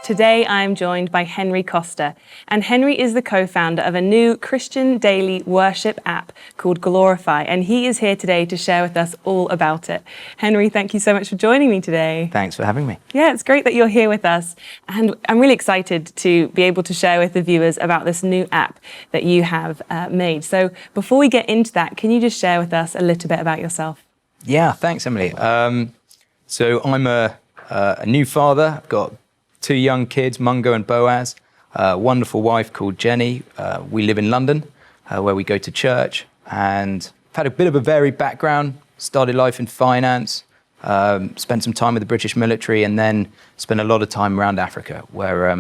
Today I'm joined by Henry Costa, and Henry is the co-founder of a new Christian daily worship app called Glorify, and he is here today to share with us all about it. Henry, thank you so much for joining me today. Thanks for having me. Yeah, it's great that you're here with us, and I'm really excited to be able to share with the viewers about this new app that you have made. So before we get into that, can you just share with us a little bit about yourself? Yeah, thanks, Emily. So I'm a new father. I've got 2 young kids, Mungo and Boaz, a wonderful wife called Jenny. We live in London, where we go to church, and I've had a bit of a varied background. Started life in finance, spent some time with the British military, and then spent a lot of time around Africa, where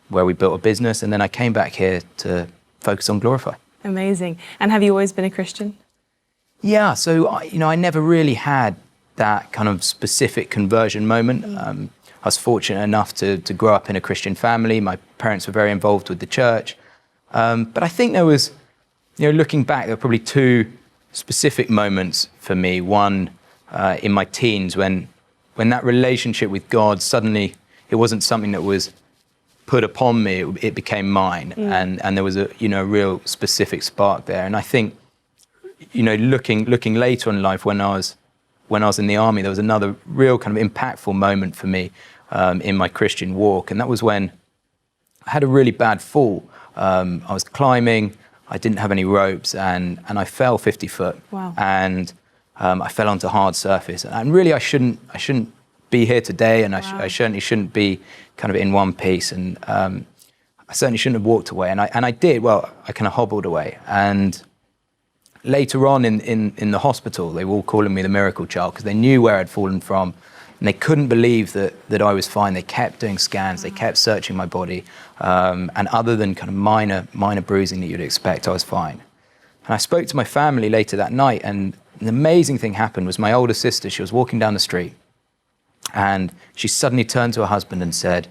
we built a business, and then I came back here to focus on Glorify. Amazing. And have you always been a Christian? Yeah, so I never really had that kind of specific conversion moment. I was fortunate enough to grow up in a Christian family. My parents were very involved with the church. But I think there was, looking back, there were probably 2 specific moments for me. One in my teens when that relationship with God, suddenly it wasn't something that was put upon me, it became mine. And there was a real specific spark there. And I think, looking later in life, when I was in the army, there was another real kind of impactful moment for me in my Christian walk. And that was when I had a really bad fall. I was climbing, I didn't have any ropes, and I fell 50 foot. Wow. And I fell onto hard surface. And really, I shouldn't be here today, and I certainly shouldn't be kind of in one piece. And I certainly shouldn't have walked away. And I did. Well, I kind of hobbled away. And later on in the hospital, they were all calling me the miracle child because they knew where I'd fallen from, and they couldn't believe that I was fine. They kept doing scans, they kept searching my body, and other than kind of minor bruising that you'd expect, I was fine. And I spoke to my family later that night, and an amazing thing happened. Was my older sister, she was walking down the street, and she suddenly turned to her husband and said,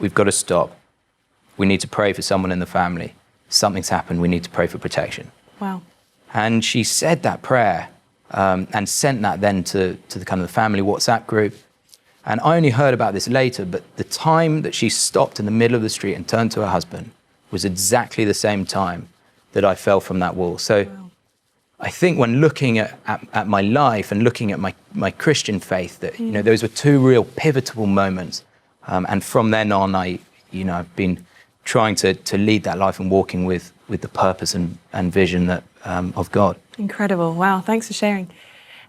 "We've got to stop. We need to pray for someone in the family. Something's happened, we need to pray for protection." Wow. And she said that prayer and sent that then to the kind of the family WhatsApp group. And I only heard about this later, but the time that she stopped in the middle of the street and turned to her husband was exactly the same time that I fell from that wall. So wow. I think when looking at my life and looking at my Christian faith, that those were 2 real pivotal moments. And from then on, I've been trying to lead that life and walking with the purpose and vision that of God. Incredible. Wow, thanks for sharing.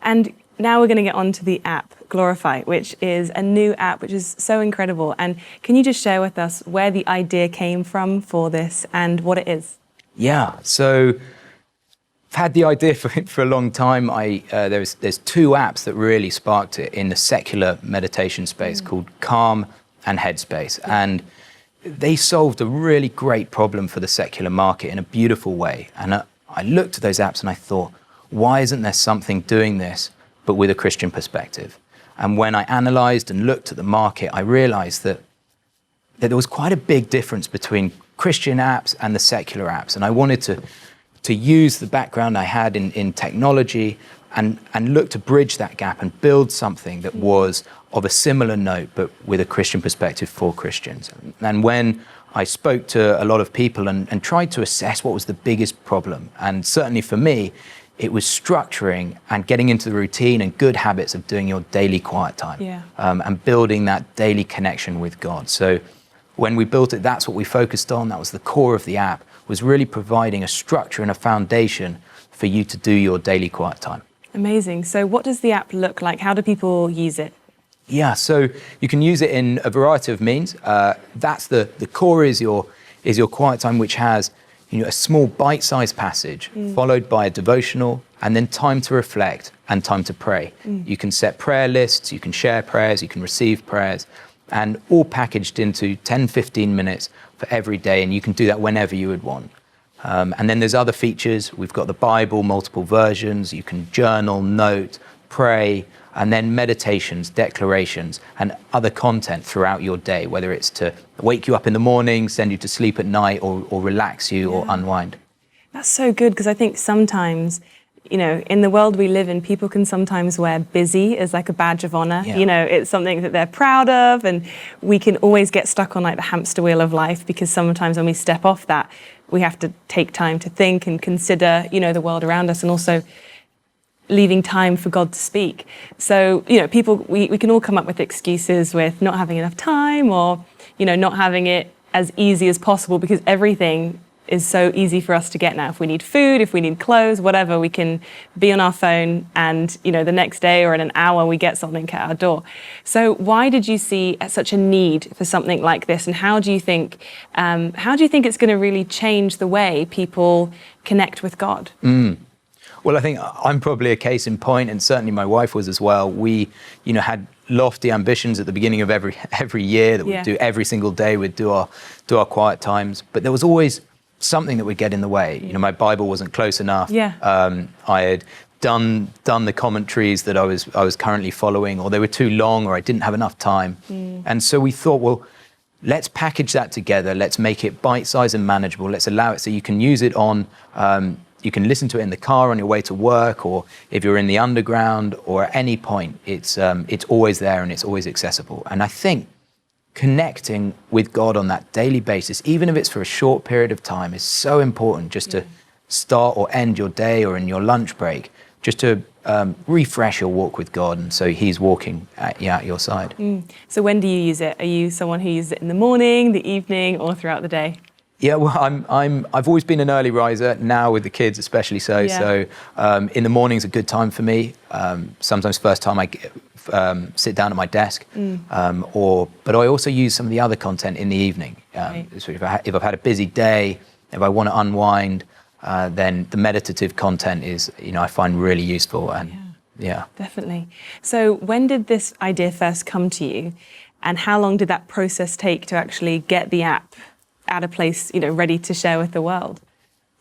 And now we're going to get on to the app, Glorify, which is a new app which is so incredible. And can you just share with us where the idea came from for this and what it is? Yeah, so I've had the idea for a long time. There's 2 apps that really sparked it in the secular meditation space called Calm and Headspace. And they solved a really great problem for the secular market in a beautiful way. And I looked at those apps and I thought, why isn't there something doing this, but with a Christian perspective? And when I analyzed and looked at the market, I realized that there was quite a big difference between Christian apps and the secular apps. And I wanted to use the background I had in technology and look to bridge that gap and build something that was of a similar note, but with a Christian perspective for Christians. And when I spoke to a lot of people and tried to assess what was the biggest problem, and certainly for me, it was structuring and getting into the routine and good habits of doing your daily quiet time, and building that daily connection with God. So when we built it, that's what we focused on. That was the core of the app, was really providing a structure and a foundation for you to do your daily quiet time. Amazing. So what does the app look like? How do people use it? Yeah, so you can use it in a variety of means. That's the core is your quiet time, which has a small bite-sized passage followed by a devotional, and then time to reflect and time to pray. You can set prayer lists, you can share prayers, you can receive prayers, and all packaged into 10-15 minutes for every day, and you can do that whenever you would want. And then there's other features. We've got the Bible, multiple versions. You can journal, note, pray, and then meditations, declarations, and other content throughout your day, whether it's to wake you up in the morning, send you to sleep at night, or relax you or unwind. That's so good, because I think sometimes you know, in the world we live in, people can sometimes wear busy as like a badge of honor. Yeah. You know, it's something that they're proud of, and we can always get stuck on like the hamster wheel of life, because sometimes when we step off that, we have to take time to think and consider, you know, the world around us, and also leaving time for God to speak. So, you know, we can all come up with excuses with not having enough time, or, you know, not having it as easy as possible, because everything is so easy for us to get now. If we need food, if we need clothes, whatever, we can be on our phone, and, you know, the next day or in an hour we get something at our door. So why did you see such a need for something like this, and how do you think it's going to really change the way people connect with God? Well, I think I'm probably a case in point, and certainly my wife was as well. We, you know, had lofty ambitions at the beginning of every year that we'd do every single day. We'd do our quiet times, but there was always something that would get in the way. You know, my Bible wasn't close enough. I had done the commentaries that I was currently following, or they were too long, or I didn't have enough time. And so we thought, well, let's package that together. Let's make it bite-sized and manageable. Let's allow it so you can use it on. You can listen to it in the car on your way to work, or if you're in the underground, or at any point. It's always there and it's always accessible. And I think connecting with God on that daily basis, even if it's for a short period of time, is so important, just to start or end your day, or in your lunch break, just to refresh your walk with God, and so He's walking at your side. So when do you use it? Are you someone who uses it in the morning, the evening, or throughout the day? Yeah, well, I've always been an early riser. Now with the kids, especially so. Yeah. So in the morning's a good time for me. Sometimes first time I sit down at my desk, but I also use some of the other content in the evening. So if I've had a busy day, if I want to unwind, then the meditative content is, you know, I find really useful. And yeah, definitely. So when did this idea first come to you, and how long did that process take to actually get the app at a place, you know, ready to share with the world?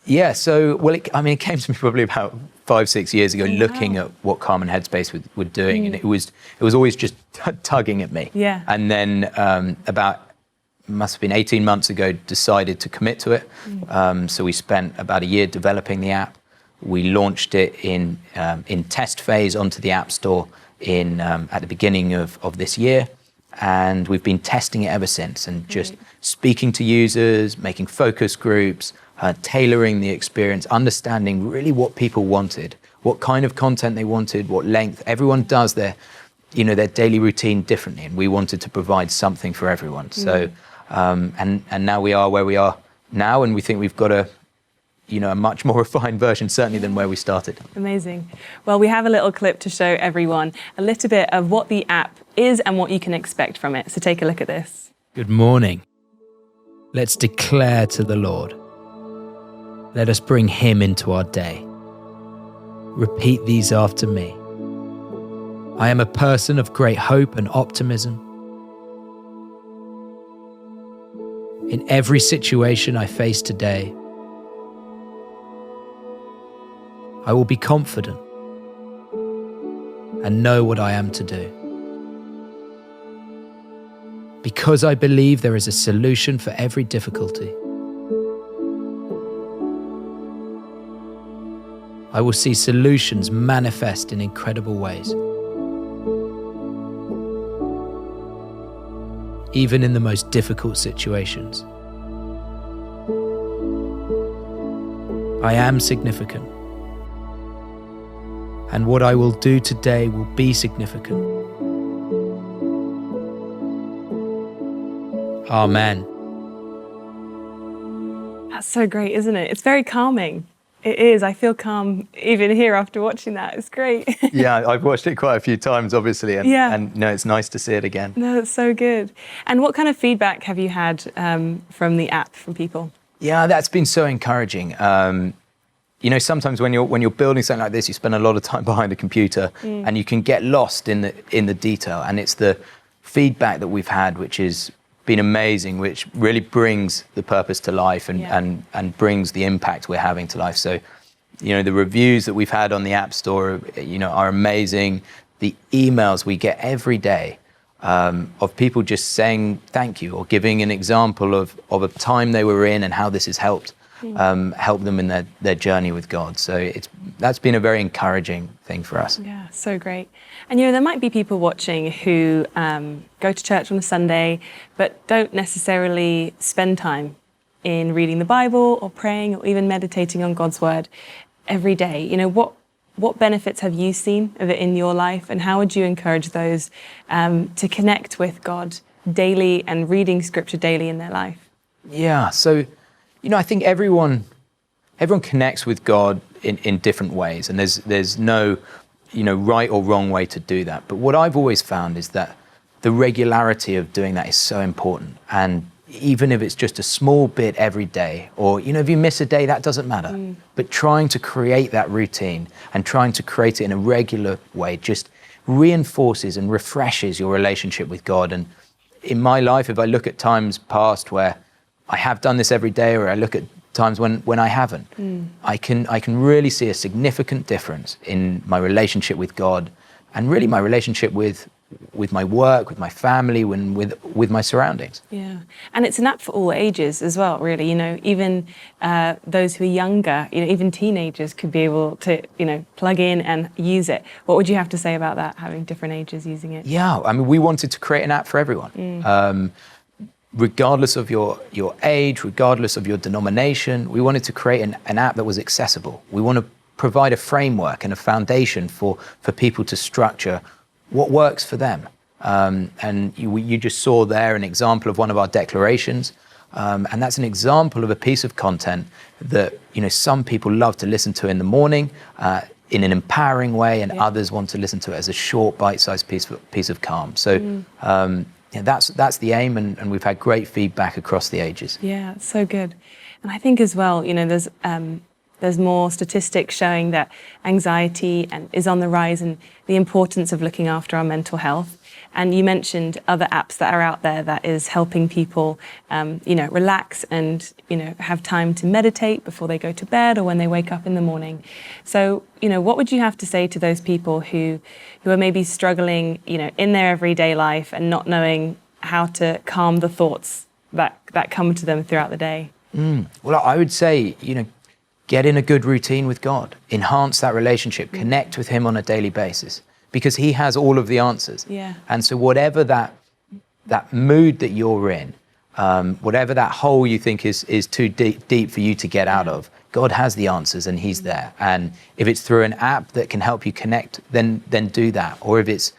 Yeah, so, well, it came to me probably about 5-6 years ago, looking at what Calm and Headspace were doing, and it was always just tugging at me. Yeah. And then must have been 18 months ago, decided to commit to it. So we spent about a year developing the app. We launched it in test phase onto the App Store at the beginning of this year. And we've been testing it ever since, and just speaking to users, making focus groups, tailoring the experience, understanding really what people wanted, what kind of content they wanted, what length. Everyone does their daily routine differently, and we wanted to provide something for everyone. So, and now we are where we are now, and we think we've got a much more refined version, certainly, than where we started. Amazing. Well, we have a little clip to show everyone a little bit of what the app is and what you can expect from it. So take a look at this. Good morning. Let's declare to the Lord. Let us bring Him into our day. Repeat these after me. I am a person of great hope and optimism. In every situation I face today, I will be confident and know what I am to do. Because I believe there is a solution for every difficulty, I will see solutions manifest in incredible ways. Even in the most difficult situations. I am significant. And what I will do today will be significant. Amen. That's so great, isn't it? It's very calming. It is. I feel calm even here after watching that. It's great. Yeah, I've watched it quite a few times, obviously, and no, it's nice to see it again. No, it's so good. And what kind of feedback have you had from the app, from people? Yeah, that's been so encouraging. Sometimes when you're building something like this, you spend a lot of time behind a computer, and you can get lost in the detail. And it's the feedback that we've had, which has been amazing, which really brings the purpose to life and brings the impact we're having to life. So, the reviews that we've had on the App Store, are amazing. The emails we get every day of people just saying thank you, or giving an example of a time they were in and how this has helped. help them in their journey with God. So that's been a very encouraging thing for us. Yeah, so great. And there might be people watching who go to church on a Sunday, but don't necessarily spend time in reading the Bible or praying or even meditating on God's word every day. What benefits have you seen of it in your life, and how would you encourage those to connect with God daily and reading scripture daily in their life? Yeah, so I think everyone connects with God in different ways, and there's no right or wrong way to do that. But what I've always found is that the regularity of doing that is so important. And even if it's just a small bit every day, or if you miss a day, that doesn't matter. But trying to create that routine and trying to create it in a regular way just reinforces and refreshes your relationship with God. And in my life, if I look at times past where I have done this every day, or I look at times when I haven't, I can really see a significant difference in my relationship with God, and really my relationship with my work, with my family, with my surroundings. Yeah, and it's an app for all ages as well, really. Even those who are younger, even teenagers could be able to, plug in and use it. What would you have to say about that, having different ages using it? Yeah, I mean, we wanted to create an app for everyone. Regardless of your age, regardless of your denomination, we wanted to create an app that was accessible. We want to provide a framework and a foundation for people to structure what works for them. And you just saw there an example of one of our declarations. And that's an example of a piece of content that some people love to listen to in the morning in an empowering way, and others want to listen to it as a short, bite-sized piece of calm. So that's the aim, and we've had great feedback across the ages. Yeah, so good. And I think as well, there's more statistics showing that anxiety is on the rise, and the importance of looking after our mental health. And you mentioned other apps that are out there that is helping people, relax and, have time to meditate before they go to bed or when they wake up in the morning. So, what would you have to say to those people who are maybe struggling, in their everyday life and not knowing how to calm the thoughts that come to them throughout the day? Well, I would say, get in a good routine with God, enhance that relationship, connect with Him on a daily basis, because He has all of the answers. Yeah. And so whatever that mood that you're in, whatever that hole you think is too deep for you to get out of, God has the answers, and He's there. And if it's through an app that can help you connect, then do that. Or if it's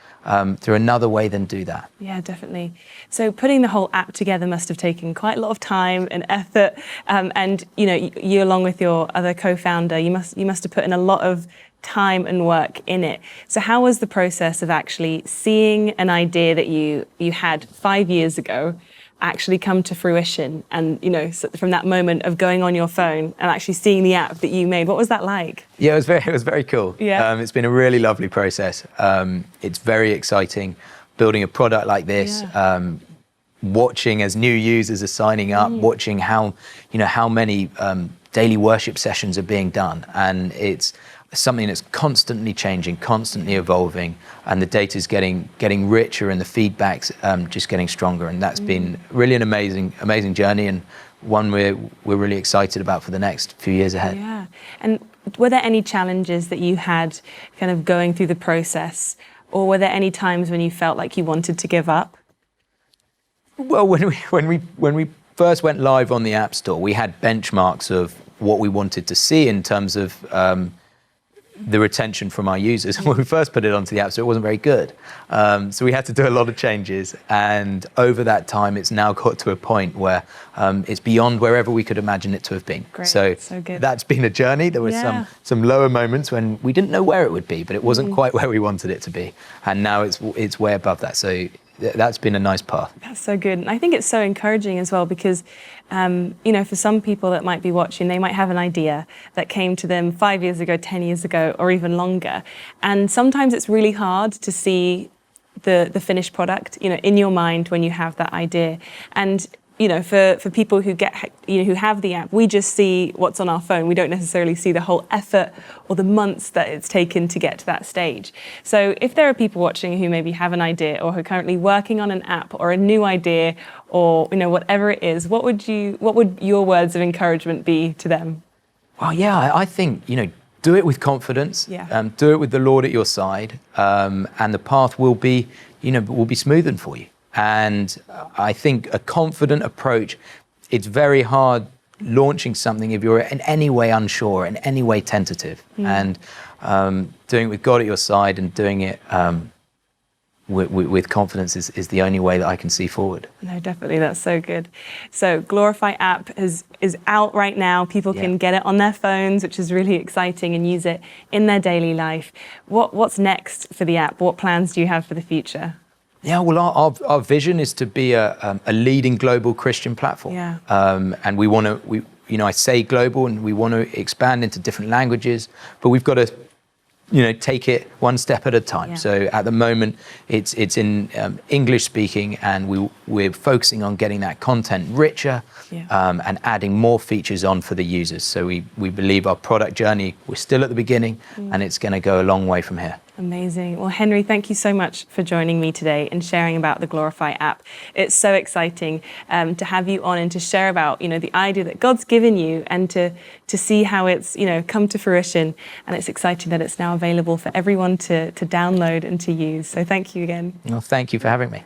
through another way, then do that. Yeah, definitely. So putting the whole app together must have taken quite a lot of time and effort. And you along with your other co-founder, you must have put in a lot of time and work in it. So how was the process of actually seeing an idea that you had 5 years ago actually come to fruition, and so from that moment of going on your phone and actually seeing the app that you made? What was that like? Yeah, it was very cool. Yeah. It's been a really lovely process. It's very exciting building a product like this. Yeah. Watching as new users are signing up, watching how many daily worship sessions are being done, and it's something that's constantly changing, constantly evolving, and the data is getting richer, and the feedback's just getting stronger. And that's been really an amazing journey, and one we're really excited about for the next few years ahead. Yeah. And were there any challenges that you had kind of going through the process, or were there any times when you felt like you wanted to give up? Well, when we first went live on the App Store, we had benchmarks of what we wanted to see in terms of the retention from our users. When we first put it onto the App Store, it wasn't very good. So we had to do a lot of changes. And over that time, it's now got to a point where it's beyond wherever we could imagine it to have been. Great. So good. That's been a journey. There were some lower moments when we didn't know where it would be, but it wasn't quite where we wanted it to be. And now it's way above that. So that's been a nice path. That's so good. And I think it's so encouraging as well, because, for some people that might be watching, they might have an idea that came to them 5 years ago, 10 years ago, or even longer. And sometimes it's really hard to see the finished product, in your mind when you have that idea. And, for people who who have the app, we just see what's on our phone. We don't necessarily see the whole effort or the months that it's taken to get to that stage. So if there are people watching who maybe have an idea or who are currently working on an app or a new idea or whatever it is, what would your words of encouragement be to them? Well, yeah, I think, do it with confidence. Yeah. Do it with the Lord at your side, and the path will be smoothened for you. And I think a confident approach, it's very hard launching something if you're in any way unsure, in any way tentative. And doing it with God at your side and doing it with confidence is the only way that I can see forward. No, definitely. That's so good. So Glorify app is out right now. People can get it on their phones, which is really exciting, and use it in their daily life. What's next for the app? What plans do you have for the future? Yeah, well, our vision is to be a leading global Christian platform. Yeah. And we want to, I say global, and we want to expand into different languages, but we've got to take it one step at a time. Yeah. So at the moment, it's in English speaking, and we're focusing on getting that content richer and adding more features on for the users. So we believe our product journey, we're still at the beginning, and it's going to go a long way from here. Amazing. Well, Henry, thank you so much for joining me today and sharing about the Glorify app. It's so exciting to have you on and to share about, the idea that God's given you and to see how it's, come to fruition. And it's exciting that it's now available for everyone to download and to use. So thank you again. Well, thank you for having me.